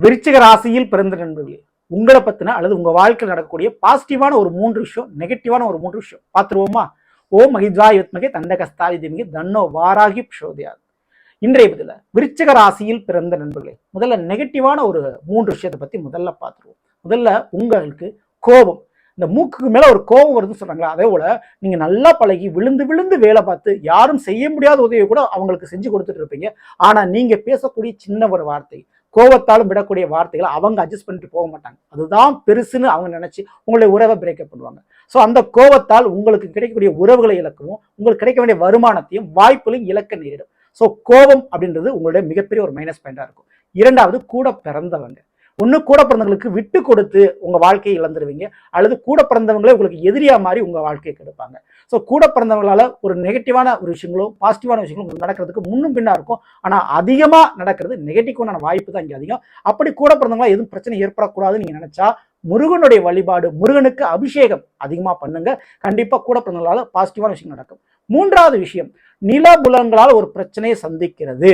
விருச்சிக ராசியில் பிறந்த நண்பர்களே, உங்களை பத்தின அல்லது உங்க வாழ்க்கையில் நடக்கக்கூடிய பாசிட்டிவான ஒரு 3 விஷயம், நெகட்டிவான ஒரு 3 விஷயம் பார்த்துருவோமா? ஓம் மகிஜாயுத்மகே தண்டகஸ்தாரி திமிகே தன்னோ வாராகி பிரசோதயாத். இன்றைய பதில விருச்சிக ராசியில் பிறந்த நண்பர்களே, முதல்ல நெகட்டிவான ஒரு 3 விஷயத்தை பத்தி முதல்ல பார்த்துருவோம். முதல்ல உங்களுக்கு கோபம், இந்த மூக்குக்கு மேல ஒரு கோபம் வருதுன்னு சொல்றாங்களா, அதே போல நீங்க நல்லா பழகி விழுந்து விழுந்து வேலை பார்த்து யாரும் செய்ய முடியாத உதவியை கூட அவங்களுக்கு செஞ்சு கொடுத்துட்டு இருப்பீங்க. ஆனா நீங்க பேசக்கூடிய சின்ன ஒரு வார்த்தை, கோவத்தாலும் விடக்கூடிய வார்த்தைகளை அவங்க அட்ஜஸ்ட் பண்ணிட்டு போக மாட்டாங்க. அதுதான் பெருசுன்னு அவங்க நினைச்சு உங்களுடைய உறவை பிரேக்கப் பண்ணுவாங்க. ஸோ அந்த கோவத்தால் உங்களுக்கு கிடைக்கக்கூடிய உறவுகளை இழக்கவும், உங்களுக்கு கிடைக்க வேண்டிய வருமானத்தையும் வாய்ப்புகளையும் இழக்க நேரிடும். ஸோ கோபம் அப்படின்றது உங்களுடைய மிகப்பெரிய ஒரு மைனஸ் பாயிண்டா இருக்கும். இரண்டாவது, கூட பிறந்தவங்க. ஒன்று, கூட பிறந்தவங்களுக்கு விட்டு கொடுத்து உங்க வாழ்க்கையை இழந்துருவீங்க, அல்லது கூட பிறந்தவங்களே உங்களுக்கு எதிரியா மாதிரி உங்க வாழ்க்கையை கெடுப்பாங்க. ஸோ கூட பிறந்தவங்களால ஒரு நெகட்டிவான ஒரு விஷயங்களும் பாசிட்டிவான விஷயங்களும் நடக்கிறதுக்கு முன்னும் பின்னா இருக்கும். ஆனால் அதிகமாக நடக்கிறது நெகட்டிவான வாய்ப்பு தான் இங்கே அதிகம். அப்படி கூட பிறந்தவங்களா எதுவும் பிரச்சனை ஏற்படக்கூடாதுன்னு நீங்க நினைச்சா முருகனுடைய வழிபாடு, முருகனுக்கு அபிஷேகம் அதிகமாக பண்ணுங்க. கண்டிப்பா கூட பிறந்தவங்களால பாசிட்டிவான விஷயம் நடக்கும். மூன்றாவது விஷயம், நிலபுலங்களால் ஒரு பிரச்சனையை சந்திக்கிறது,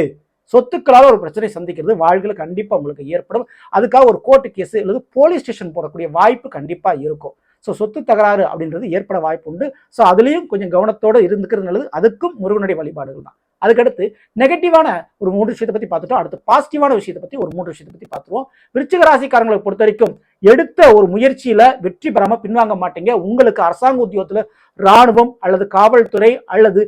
சொத்துக்களால் ஒரு பிரச்சனை சந்திக்கிறது வாழ்க்கையில் கண்டிப்பா உங்களுக்கு ஏற்படும். அதுக்காக ஒரு கோர்ட்டு கேஸ் அல்லது போலீஸ் ஸ்டேஷன் போடக்கூடிய வாய்ப்பு கண்டிப்பா இருக்கும். ஸோ சொத்து தகராறு அப்படின்றது ஏற்பட வாய்ப்பு உண்டு. ஸோ அதுலேயும் கொஞ்சம் கவனத்தோடு இருந்துக்கிறது நல்லது. அதுக்கும் முருகனுடைய வழிபாடுகள் தான். அதுக்கடுத்து நெகட்டிவான ஒரு 3 விஷயத்தை பத்தி பார்த்துட்டோம். அடுத்து பாசிட்டிவான விஷயத்தை பத்தி ஒரு 3 விஷயத்தை பத்தி பார்த்துருவோம். விருச்சிக ராசிக்காரங்களை பொறுத்த வரைக்கும் எடுத்த ஒரு முயற்சியில வெற்றி பெறாம பின்வாங்க மாட்டீங்க. உங்களுக்கு அரசாங்க உத்தியோகத்துல, ராணுவம் அல்லது காவல்துறை அல்லது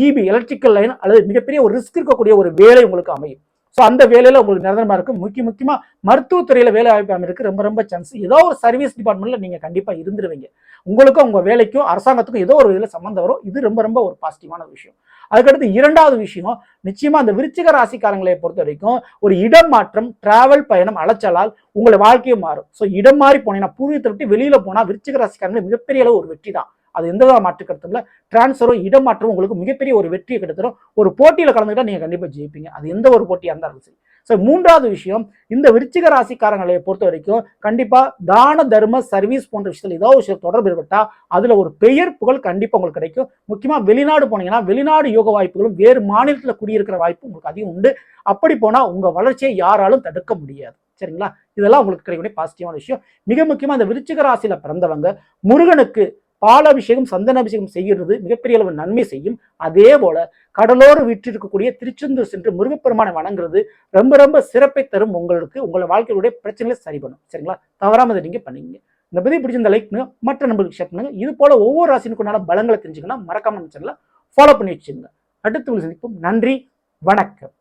இபி எலக்ட்ரிக்கல் லைன் அல்லது மிகப்பெரிய ஒரு ரிஸ்க் இருக்கக்கூடிய ஒரு வேலை உங்களுக்கு அமையும். ஸோ அந்த வேலையில உங்களுக்கு நிரந்தரமா இருக்கும். முக்கியமா மருத்துவத்துறையில வேலை வாய்ப்பு அமைருக்கு ரொம்ப ரொம்ப சான்ஸ். ஏதோ ஒரு சர்வீஸ் டிபார்ட்மெண்ட்ல நீங்க கண்டிப்பா இருந்துருவீங்க. உங்களுக்கும் உங்க வேலைக்கும் அரசாங்கத்துக்கும் ஏதோ ஒரு இதில் சம்பந்தம் வரும். இது ரொம்ப ரொம்ப ஒரு பாசிட்டிவான விஷயம். அதுக்கடுத்து இரண்டாவது விஷயம், நிச்சயமா அந்த விருச்சிக ராசிக்காரங்களை பொறுத்த வரைக்கும் ஒரு இடம் மாற்றம், டிராவல் பயணம், அலைச்சலால் உங்களை வாழ்க்கையும் மாறும். ஸோ இடம் மாறி போனீங்கன்னா, பூர்வீகத்தை விட்டு வெளியில போனா விருச்சிக ராசிக்காரங்களுக்கு மிகப்பெரிய அளவு ஒரு வெற்றி தான். அது எந்த மாற்று கருத்தும் இல்லை. டிரான்ஸ்ஃபரும் இடமாற்றமும் உங்களுக்கு மிகப்பெரிய ஒரு வெற்றியை கிடைத்தரும். ஒரு போட்டியில் கலந்துக்கிட்டா நீங்க கண்டிப்பா ஜெயிப்பீங்க. அது எந்த ஒரு போட்டியா இருந்தாலும் சரி. ஸோ மூன்றாவது விஷயம், இந்த விருச்சிக ராசிக்காரங்களை பொறுத்த வரைக்கும் கண்டிப்பா தான தர்ம சர்வீஸ் போன்ற விஷயத்தில் ஏதோ விஷயம் தொடர்பு ஏற்பட்டா அதுல ஒரு பெயர் புகழ் கண்டிப்பா உங்களுக்கு கிடைக்கும். முக்கியமா வெளிநாடு போனீங்கன்னா வெளிநாடு யோக வாய்ப்புகளும் வேறு மாநிலத்தில் குடியிருக்கிற வாய்ப்பு உங்களுக்கு அதிகம் உண்டு. அப்படி போனா உங்க வளர்ச்சியை யாராலும் தடுக்க முடியாது. சரிங்களா? இதெல்லாம் உங்களுக்கு கிடைக்கக்கூடிய பாசிட்டிவான விஷயம். மிக முக்கியமா இந்த விருச்சிக ராசியில பிறந்தவங்க முருகனுக்கு பாலாபிஷேகம், சந்தன அபிஷேகம் செய்கிறது மிகப்பெரிய அளவு நன்மை செய்யும். அதே போல கடலோடு விற்றிருக்கக்கூடிய திருச்செந்தூர் சென்று முருகப்பெருமானை வணங்குறது ரொம்ப ரொம்ப சிறப்பை தரும். உங்களுக்கு உங்களை வாழ்க்கையுடைய பிரச்சனைகளை சரி பண்ணும். சரிங்களா? தவறாம இதை நீங்க பண்ணீங்க. இந்த பதிவு பிடிச்சிருந்த லைக் மற்ற நம்பருக்கு ஷேர் பண்ணுங்க. இது போல ஒவ்வொரு ராசினுக்குண்டான பலங்களை தெரிஞ்சுக்கணும். மறக்காம சேனலை ஃபாலோ பண்ணி வச்சுங்க. அடுத்து சந்திப்போம். நன்றி, வணக்கம்.